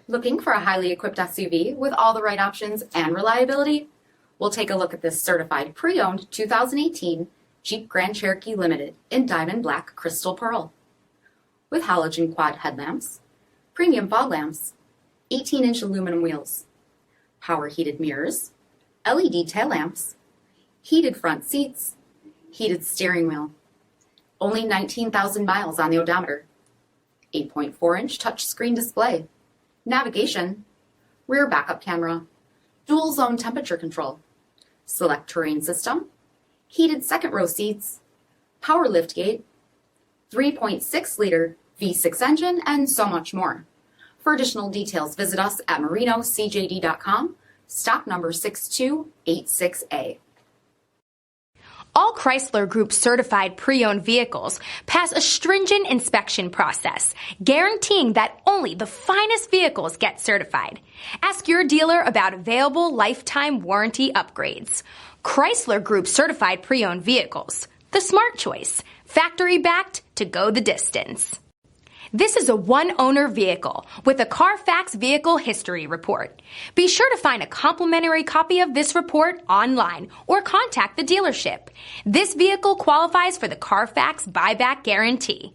Looking for a highly equipped SUV with all the right options and reliability? We'll take a look at this certified pre-owned 2018 Jeep Grand Cherokee Limited in Diamond Black Crystal Pearl. With halogen quad headlamps, premium fog lamps, 18-inch aluminum wheels, power heated mirrors, LED tail lamps, heated front seats, heated steering wheel, only 19,000 miles on the odometer, 8.4-inch touchscreen display, navigation, rear backup camera, dual zone temperature control, select terrain system, heated second row seats, power liftgate, 3.6-liter V6 engine, and so much more. For additional details, visit us at marinocjd.com, stock number 6286A. All Chrysler Group certified pre-owned vehicles pass a stringent inspection process, guaranteeing that only the finest vehicles get certified. Ask your dealer about available lifetime warranty upgrades. Chrysler Group certified pre-owned vehicles, the smart choice, factory backed to go the distance. This is a one-owner vehicle with a Carfax Vehicle History Report. Be sure to find a complimentary copy of this report online or contact the dealership. This vehicle qualifies for the Carfax Buyback Guarantee.